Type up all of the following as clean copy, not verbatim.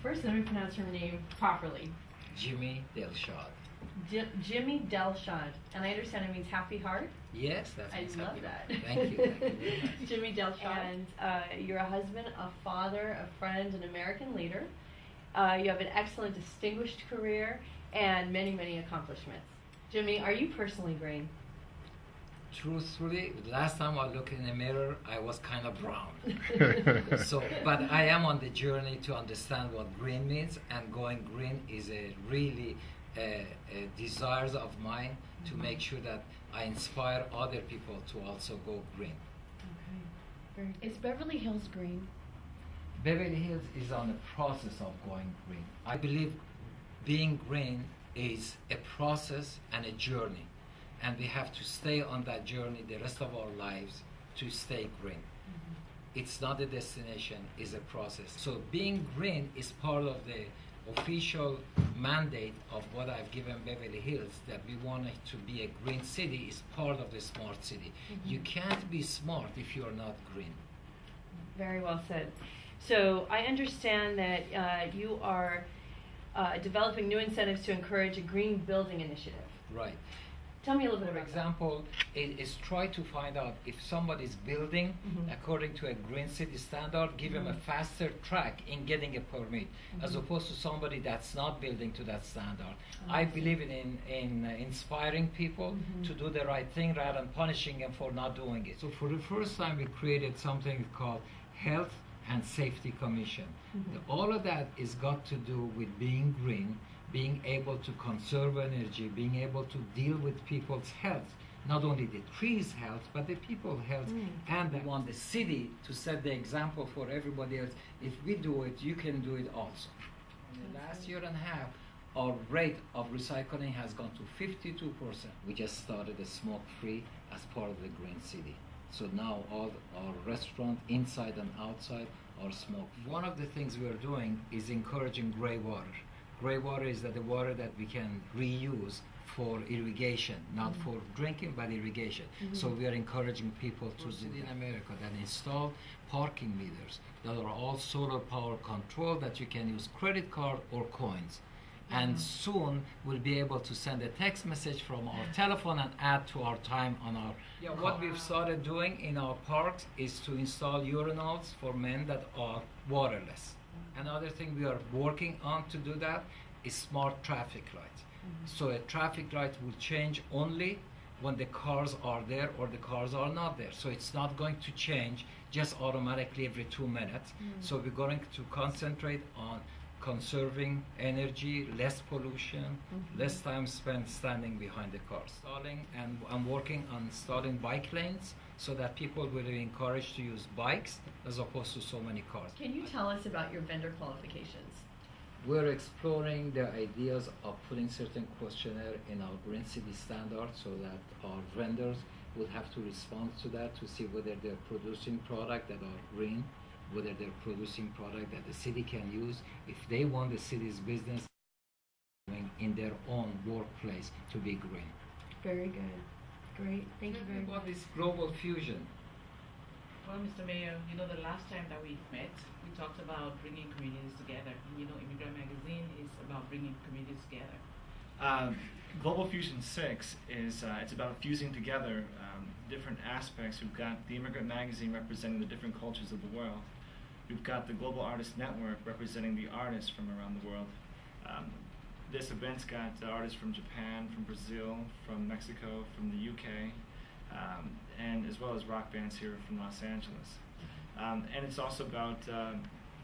First, let me pronounce her name properly. Jimmy Delshad. Jimmy Delshad, and I understand it means happy heart. Yes, that's I exactly love that. right. Thank you. Thank you very much. Jimmy Delshad. And you're a husband, a father, a friend, an American leader. You have an excellent, distinguished career and many, many accomplishments. Jimmy, are you personally green? Truthfully, last time I looked in the mirror, I was kind of brown. But I am on the journey to understand what green means, and going green is a really desires of mine to make sure that I inspire other people to also go green. Okay. Is Beverly Hills green? Beverly Hills is on the process of going green. I believe being green is a process and a journey, and we have to stay on that journey the rest of our lives to stay green. It's not a destination, it's a process. So being green is part of the official mandate of what I've given Beverly Hills, that we want it to be a green city is part of the smart city. You can't be smart if you're not green. Very well said. So I understand that you are developing new incentives to encourage a green building initiative. Right. Tell me a little bit For about example, is try to find out if somebody's building according to a green city standard, give them a faster track in getting a permit, as opposed to somebody that's not building to that standard. I believe in inspiring people to do the right thing rather than punishing them for not doing it. So for the first time, we created something called Health and Safety Commission. All of that is got to do with being green, being able to conserve energy, being able to deal with people's health, not only the trees' health, but the people's health. And we want the city to set the example for everybody else. If we do it, you can do it also. In the last year and a half, our rate of recycling has gone to 52%. We just started a smoke-free as part of the green city. So now all our restaurants, inside and outside, are smoke. One of the things we are doing is encouraging gray water. Gray water is that the water that we can reuse for irrigation, not for drinking, but irrigation. So we are encouraging people to in America that install parking meters that are all solar power controlled, that you can use credit card or coins. And soon we'll be able to send a text message from our telephone and add to our time on our What we've started doing in our parks is to install urinals for men that are waterless. Another thing we are working on to do that is smart traffic lights. So a traffic light will change only when the cars are there or the cars are not there. So it's not going to change just automatically every 2 minutes. So we're going to concentrate on conserving energy, less pollution, less time spent standing behind the car. And I'm working on installing bike lanes so that people will be encouraged to use bikes as opposed to so many cars. Can you tell us about your vendor qualifications? We're exploring the ideas of putting certain questionnaire in our Green City standard so that our vendors will have to respond to that to see whether they're producing product that are green, whether they're producing product that the city can use, if they want the city's business in their own workplace to be green. Very good. Great. Thank you very much. What is global fusion? Well, Mr. Mayor, the last time that we met, we talked about bringing communities together. And, Immigrant Magazine is about bringing communities together. Global Fusion 6 is it's about fusing together different aspects. We've got the Immigrant Magazine representing the different cultures of the world. We've got the Global Artist Network representing the artists from around the world. This event's got artists from Japan, from Brazil, from Mexico, from the UK, and as well as rock bands here from Los Angeles. And it's also about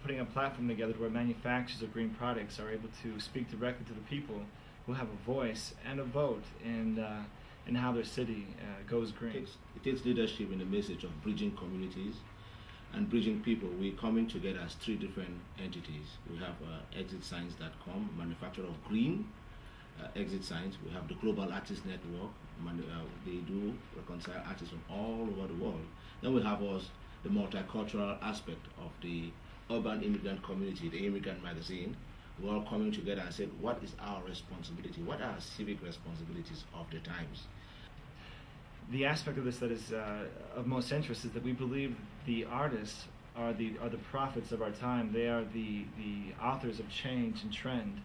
putting a platform together where manufacturers of green products are able to speak directly to the people who have a voice and a vote in how their city goes green. It takes leadership in the message of bridging communities and bridging people. We're coming together as 3 different entities. We have ExitSigns.com, manufacturer of green exit signs. We have the Global Artist Network. They do reconcile artists from all over the world. Then we have us, the multicultural aspect of the urban immigrant community, the Immigrant Magazine. We're all coming together and said, what is our responsibility? What are our civic responsibilities of the times? The aspect of this that is of most interest is that we believe the artists are the prophets of our time. They are the authors of change and trend,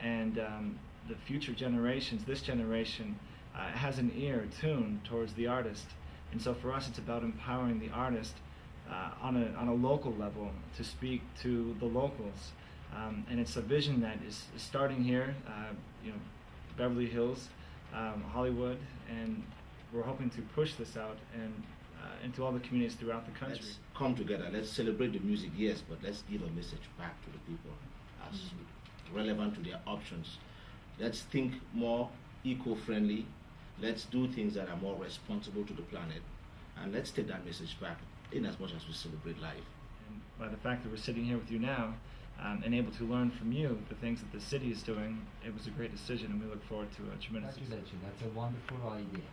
and the future generations, this generation, has an ear tuned towards the artist. And so for us, it's about empowering the artist on a local level to speak to the locals. And it's a vision that is starting here, Beverly Hills, Hollywood, and we're hoping to push this out and into all the communities throughout the country. Let's come together. Let's celebrate the music, yes, but let's give a message back to the people as relevant to their options. Let's think more eco-friendly. Let's do things that are more responsible to the planet, and let's take that message back in as much as we celebrate life. And by the fact that we're sitting here with you now, and able to learn from you the things that the city is doing, it was a great decision, and we look forward to a tremendous success. Congratulations, that's a wonderful idea.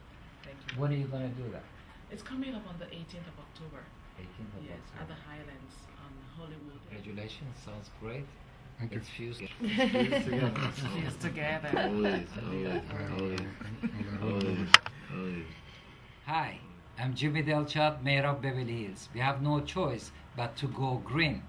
Thank you. When are you going to do that? It's coming up on the 18th of October. 18th of Yes, October. at the Highlands on Hollywood. Congratulations, sounds great. Thank you. It's fused. Fused together. Fused together. Always. Hi, I'm Jimmy Delshad, Mayor of Beverly Hills. We have no choice but to go green.